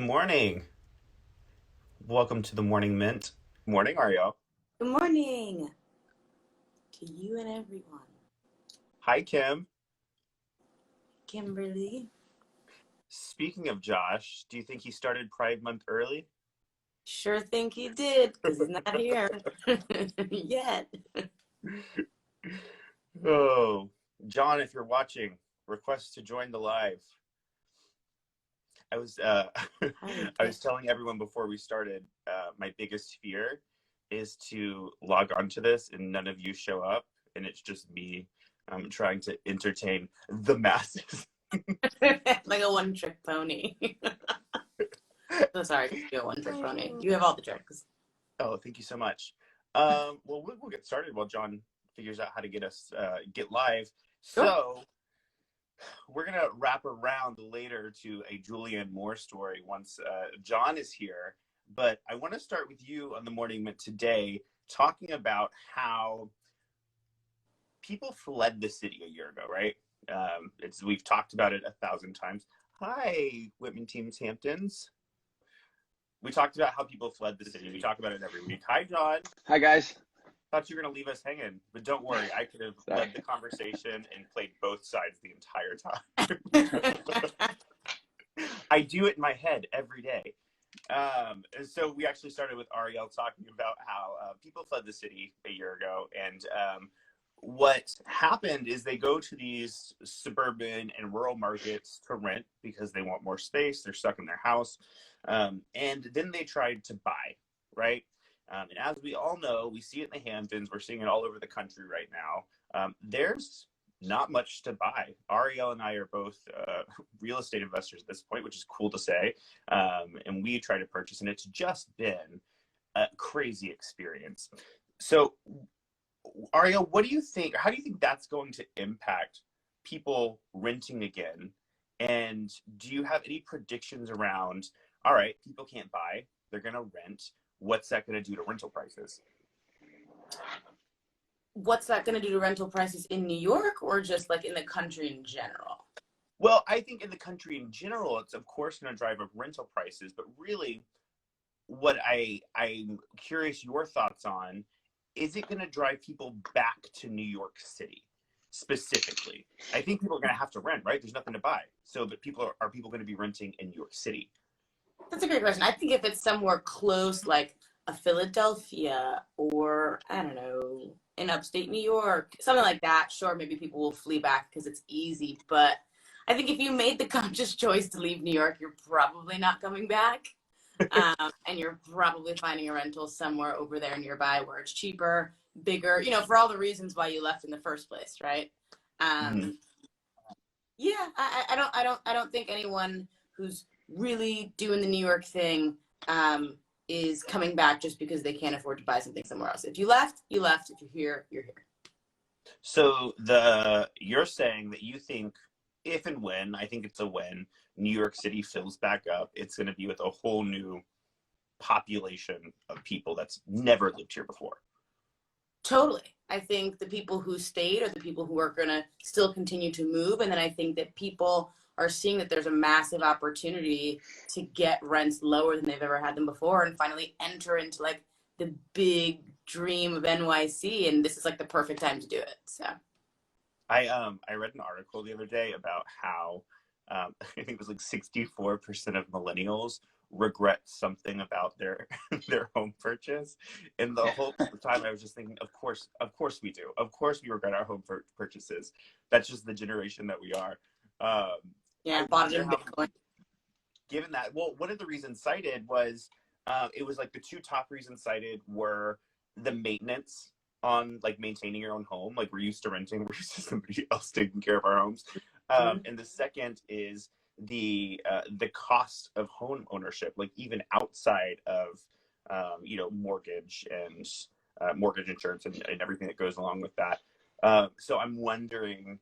morning. Welcome to the Morning Mint. Morning, Arielle. Good morning to you and everyone. Hi, Kim. Kimberly. Speaking of Josh, do you think he started Pride Month early? Sure think he did, because he's not here yet. Oh, John, if you're watching, request to join the live. I was I was telling everyone before we started, my biggest fear is to log onto this and none of you show up, and it's just me trying to entertain the masses. Like a one-trick pony. So sorry to be a one-trick pony. You have all the tricks. Oh, thank you so much. Well, we'll get started while John figures out how to get us get live. Sure. So we're gonna wrap around later to a Julianne Moore story once John is here. But I want to start with you on the Morning Mint today, talking about how people fled the city a year ago, right? We've talked about it 1,000 times. Hi, Whitman Teams Hamptons. We talked about how people fled the city. We talk about it every week. Hi, John. Hi, guys. Thought you were going to leave us hanging, but don't worry. I could have led the conversation and played both sides the entire time. I do it in my head every day. And so we actually started with Arielle talking about how people fled the city a year ago. And what happened is they go to these suburban and rural markets to rent because they want more space. They're stuck in their house. And then they tried to buy, right? And as we all know, we see it in the Hamptons. We're seeing it all over the country right now. There's not much to buy. Arielle and I are both real estate investors at this point, which is cool to say. And we try to purchase, and it's just been a crazy experience. So, Arielle, what do you think? How do you think that's going to impact people renting again? And do you have any predictions around, all right, people can't buy, they're going to rent. What's that going to do to rental prices? What's that going to do to rental prices in New York, or just like in the country in general? Well, I think in the country in general, it's of course going to drive up rental prices. But really, what I'm curious your thoughts on, is it going to drive people back to New York City specifically? I think people are going to have to rent, right? There's nothing to buy. So, but are people going to be renting in New York City? That's a great question. I think if it's somewhere close, like a Philadelphia or, I don't know, in upstate New York, something like that, sure, maybe people will flee back because it's easy. But I think if you made the conscious choice to leave New York, you're probably not coming back. And you're probably finding a rental somewhere over there nearby where it's cheaper, bigger, for all the reasons why you left in the first place, right? Yeah, I don't think anyone who's really doing the New York thing is coming back just because they can't afford to buy something somewhere else. If you left, you left. If you're here, you're here. So you're saying that you think if and when, I think it's a when, New York City fills back up, it's going to be with a whole new population of people that's never lived here before. Totally. I think the people who stayed are the people who are going to still continue to move. And then I think that people are seeing that there's a massive opportunity to get rents lower than they've ever had them before and finally enter into like the big dream of NYC. And this is like the perfect time to do it. So I read an article the other day about how I think it was like 64% of millennials regret something about their home purchase. And the whole time I was just thinking, of course we do. Of course we regret our home purchases. That's just the generation that we are. Yeah, bought it in Bitcoin. Given that, well, one of the reasons cited was it was like the two top reasons cited were the maintenance on like maintaining your own home. Like we're used to renting, we're used to somebody else taking care of our homes. And the second is the cost of home ownership, like even outside of mortgage and mortgage insurance and everything that goes along with that. So I'm wondering,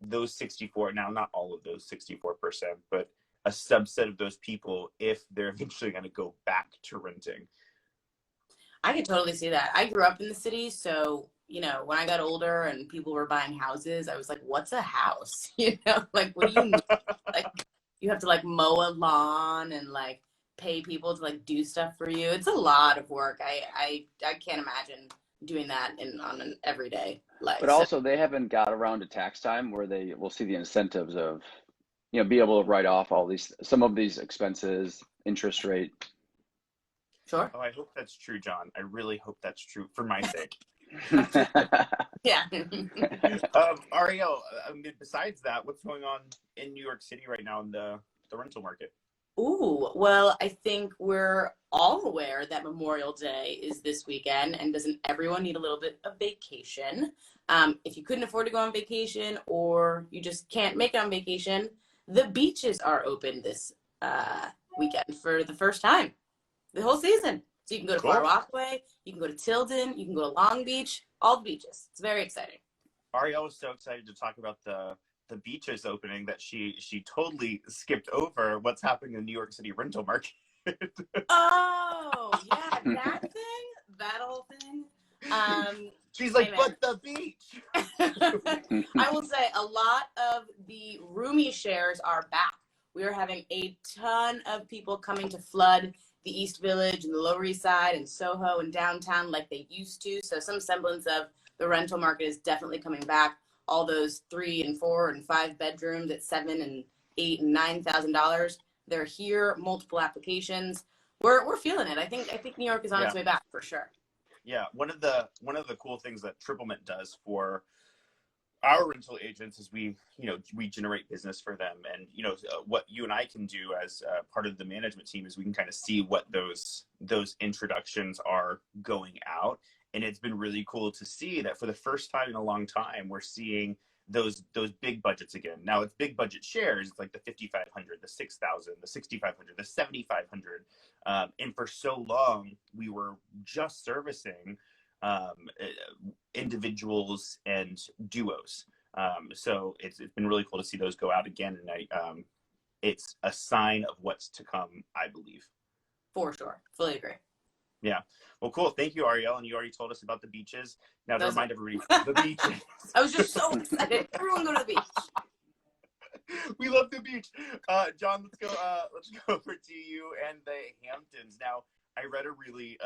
those 64, now not all of those 64%, but a subset of those people, if they're eventually going to go back to renting. I could totally see that. I grew up in the city, so when I got older and people were buying houses, I was like, what's a house? Like, what do you need? Like, you have to like mow a lawn and like pay people to like do stuff for you. It's a lot of work. I can't imagine doing that on an everyday life. But also, they haven't got around to tax time where they will see the incentives of, be able to write off some of these expenses, interest rate. Sure. Oh, I hope that's true, John. I really hope that's true for my sake. Yeah. Arielle, besides that, what's going on in New York City right now in the rental market? Ooh, well, I think we're all aware that Memorial Day is this weekend, and doesn't everyone need a little bit of vacation? If you couldn't afford to go on vacation, or you just can't make it on vacation, the beaches are open this weekend for the first time the whole season. So you can go to Bar Rockaway, you can go to Tilden, you can go to Long Beach, all the beaches. It's very exciting. Arielle was so excited to talk about the beaches opening that she totally skipped over what's happening in the New York City rental market. Oh, yeah, that whole thing. She's like, but the beach. I will say a lot of the roomie shares are back. We are having a ton of people coming to flood the East Village and the Lower East Side and Soho and downtown like they used to. So some semblance of the rental market is definitely coming back. All those 3 and 4 and 5 bedrooms at $7,000 and $8,000 and $9,000. They're here. Multiple applications. We're feeling it. I think New York is on its way back for sure. Yeah, one of the cool things that Triplement does for our rental agents is we generate business for them, and what you and I can do as part of the management team is we can kind of see what those introductions are going out. And it's been really cool to see that for the first time in a long time, we're seeing those big budgets again. Now it's big budget shares. It's like the 5,500, the 6,000, the 6,500, the 7,500. And for so long, we were just servicing individuals and duos. So it's been really cool to see those go out again. And it's a sign of what's to come, I believe. For sure. Fully agree. Yeah. Well, cool. Thank you, Arielle. And you already told us about the beaches. Now to remind everybody, the beaches. I was just so excited. Everyone go to the beach. We love the beach. John, let's go over to you and the Hamptons. Now, I read a really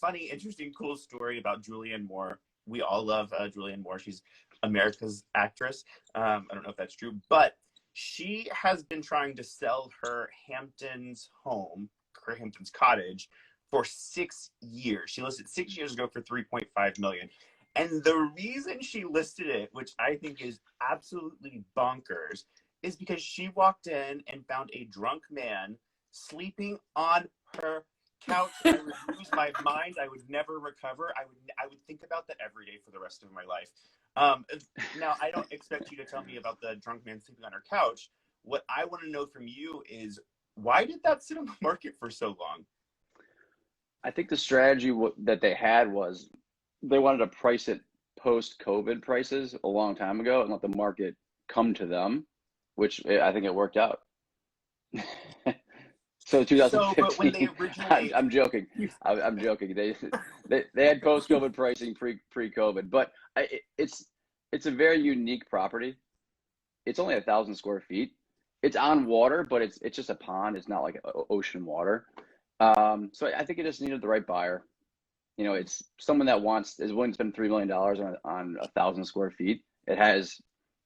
funny, interesting, cool story about Julianne Moore. We all love Julianne Moore. She's America's actress. I don't know if that's true, but she has been trying to sell her Hamptons home, her Hamptons cottage, for 6 years. She listed 6 years ago for $3.5 million. And the reason she listed it, which I think is absolutely bonkers, is because she walked in and found a drunk man sleeping on her couch. I would lose my mind. I would never recover. I would think about that every day for the rest of my life. Now, I don't expect you to tell me about the drunk man sleeping on her couch. What I want to know from you is, why did that sit on the market for so long? I think the strategy that they had was they wanted to price it post-COVID prices a long time ago and let the market come to them, which I think it worked out. So 2015. But when they originally, I'm joking. I'm joking. They had post-COVID pricing, pre-COVID, but it's a very unique property. It's only 1,000 square feet. It's on water, but it's just a pond. It's not like ocean water. So I think it just needed the right buyer. It's someone that is willing to spend $3 million on 1,000 square feet. It has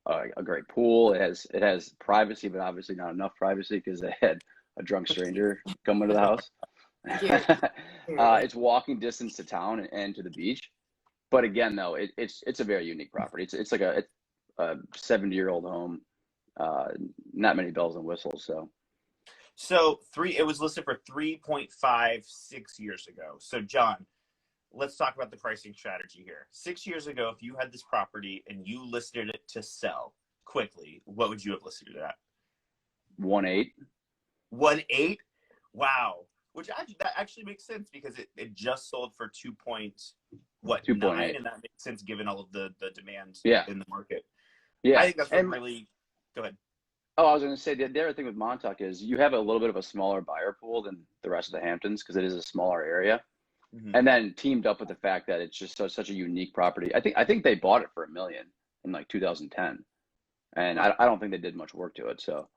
a great pool. It has privacy, but obviously not enough privacy because they had a drunk stranger come into the house. It's walking distance to town and to the beach. But again, though, it's a very unique property. It's like a 70-year-old home. Not many bells and whistles. So it was listed for 3.56 years ago. So John, let's talk about the pricing strategy here. 6 years ago, if you had this property and you listed it to sell quickly, what would you have listed it at? 1.8. 1.8? Wow. Which actually makes sense because it just sold for 2.9, and that makes sense given all of the demand in the market. Yeah. I think that's really. Go ahead. Oh, I was going to say the other thing with Montauk is you have a little bit of a smaller buyer pool than the rest of the Hamptons because it is a smaller area. Mm-hmm. And then teamed up with the fact that it's just such a unique property. I think they bought it for $1 million in like 2010, and I don't think they did much work to it. So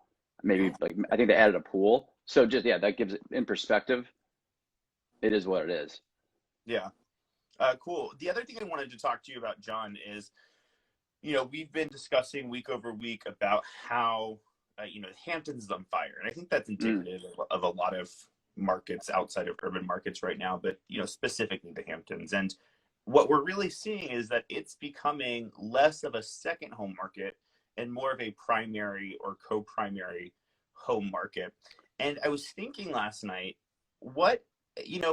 Maybe like I think they added a pool. So just yeah, that gives it in perspective. It is what it is. Yeah. Cool. The other thing I wanted to talk to you about, John, is, we've been discussing week over week about how, Hamptons is on fire. And I think that's indicative of a lot of markets outside of urban markets right now, but, specifically the Hamptons. And what we're really seeing is that it's becoming less of a second home market and more of a primary or co-primary home market. And I was thinking last night, what,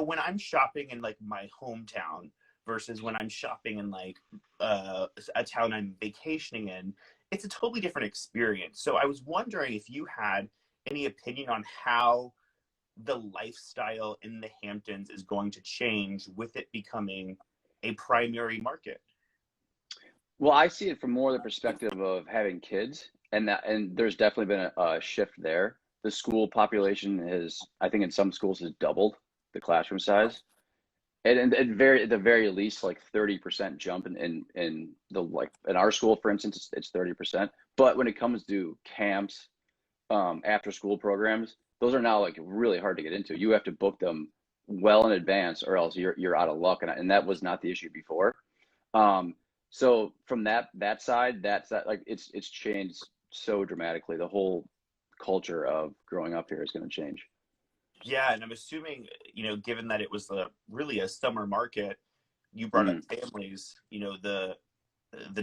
when I'm shopping in like my hometown versus when I'm shopping in like a town I'm vacationing in, it's a totally different experience. So I was wondering if you had any opinion on how the lifestyle in the Hamptons is going to change with it becoming a primary market. Well, I see it from more the perspective of having kids, and there's definitely been a shift there. The school population has, I think, in some schools has doubled the classroom size, and at the very least, like 30% jump in the like in our school, for instance, it's 30%. But when it comes to camps, after school programs, those are now like really hard to get into. You have to book them well in advance, or else you're out of luck, and that was not the issue before. So from that side, that's like it's changed so dramatically. The whole culture of growing up here is going to change. Yeah, and I'm assuming, given that it was really a summer market, you brought up families, the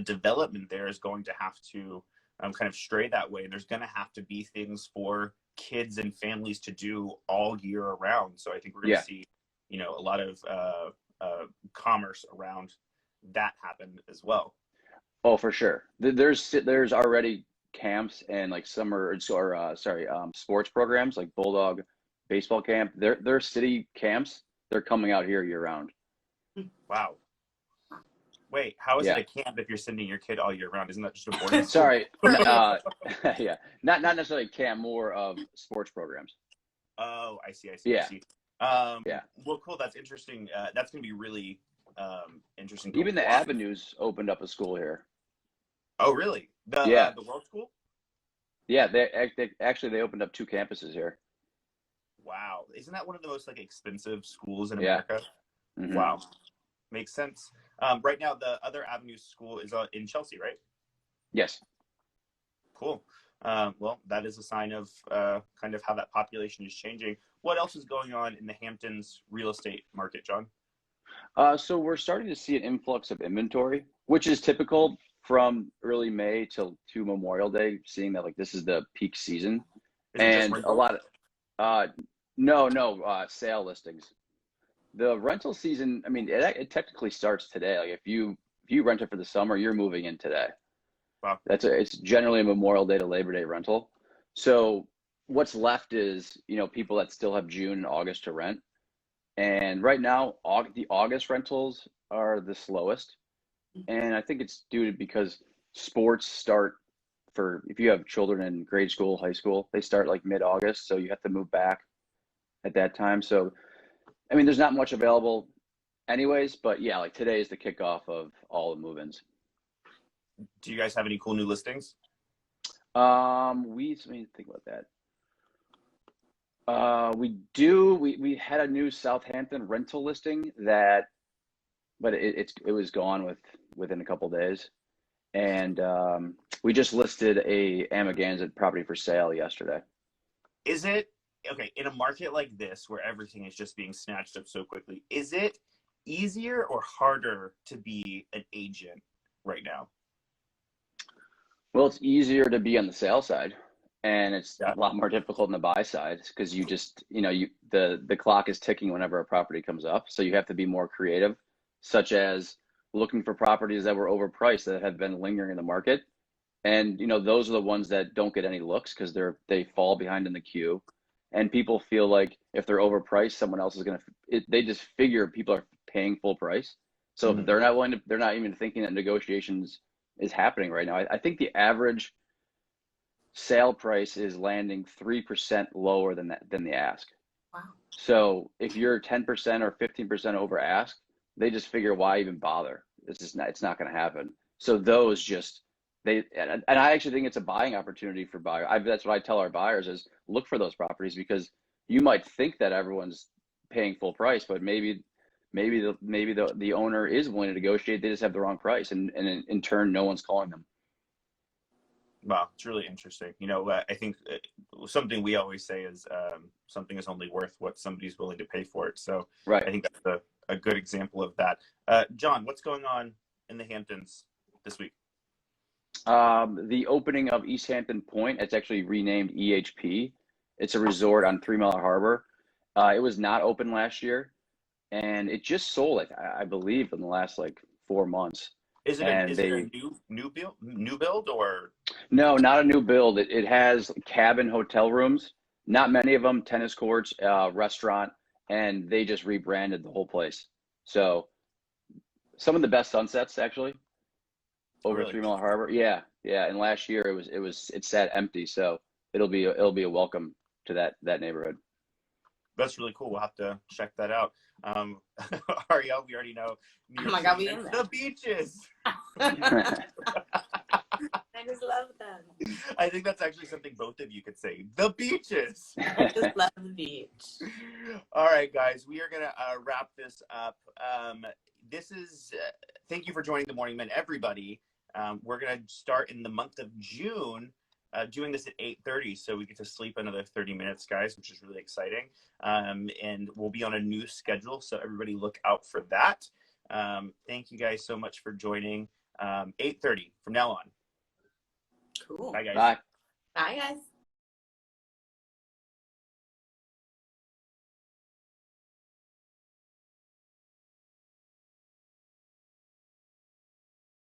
development there is going to have to kind of stray that way. There's going to have to be things for kids and families to do all year around. So I think we're going to see, a lot of commerce around that happen as well. Oh, for sure. There's already camps and like summer sports programs like Bulldog baseball camp. They're city camps. They're coming out here year round. Wow. Wait, how is it a camp if you're sending your kid all year round? Isn't that just a boarding school? Sorry. Yeah. Not necessarily camp, more of sports programs. Oh, I see. Yeah. I see. Yeah. Well, cool. That's interesting. That's going to be really interesting. Even the Avenues opened up a school here. Oh, really? The World School? Yeah, they opened up 2 campuses here. Wow. Isn't that one of the most like expensive schools in America? Mm-hmm. Wow. Makes sense. Right now, the other Avenue School is in Chelsea, right? Yes. Cool. Well, that is a sign of kind of how that population is changing. What else is going on in the Hamptons real estate market, John? So we're starting to see an influx of inventory, which is typical from early May to Memorial Day, seeing that like this is the peak season. And a lot of no sale listings. The rental season, I mean, it technically starts today. Like if you rent it for the summer, you're moving in today. Wow. It's generally a Memorial Day to Labor Day rental. So what's left is, people that still have June and August to rent. And right now, the August rentals are the slowest. And I think it's due to because sports start if you have children in grade school, high school, they start like mid-August. So you have to move back at that time. So, I mean, there's not much available anyways, but yeah, like today is the kickoff of all the move-ins. Do you guys have any cool new listings? Let me think about that. We do. We had a new Southampton rental listing but it was gone within a couple of days, and we just listed a Amagansett property for sale yesterday. Is it okay in a market like this where everything is just being snatched up so quickly? Is it easier or harder to be an agent right now? Well, it's easier to be on the sale side, and it's a lot more difficult on the buy side because you just, the clock is ticking whenever a property comes up. So you have to be more creative, such as looking for properties that were overpriced that have been lingering in the market. And, those are the ones that don't get any looks because they fall behind in the queue. And people feel like if they're overpriced, someone else is they just figure people are paying full price. So if they're not even thinking that negotiations is happening right now. I think the average sale price is landing 3% lower than the ask. Wow. So if you're 10% or 15% over ask, they just figure why even bother? It's not going to happen. So those just and I actually think it's a buying opportunity for buyers. That's what I tell our buyers is look for those properties, because you might think that everyone's paying full price, but maybe the owner is willing to negotiate. They just have the wrong price, and in turn, no one's calling them. Wow, it's really interesting. I think something we always say is something is only worth what somebody's willing to pay for it. So right. I think that's a good example of that. John, what's going on in the Hamptons this week? The opening of East Hampton Point, it's actually renamed EHP. It's a resort on 3 Mile Harbor. It was not open last year, and it just sold, I believe, in the last 4 months. Is it a new build or? No, not a new build. It has cabin hotel rooms, not many of them, tennis courts, restaurant, and they just rebranded the whole place. So some of the best sunsets actually over Really? 3 Mile Harbor. Yeah. And last year it sat empty, so it'll be a welcome to that neighborhood. That's really cool. We'll have to check that out. Arielle, we already know. Oh my God, we in there. The beaches. I just love them. I think that's actually something both of you could say. The beaches. I just love the beach. All right, guys, we are going to wrap this up. Thank you for joining the Morning Men, everybody. We're going to start in the month of June. Doing this at 8:30, so we get to sleep another 30 minutes, guys, which is really exciting. And we'll be on a new schedule, so everybody look out for that. Thank you guys so much for joining. 8:30 from now on. Cool. Bye, guys. Bye. Bye, guys.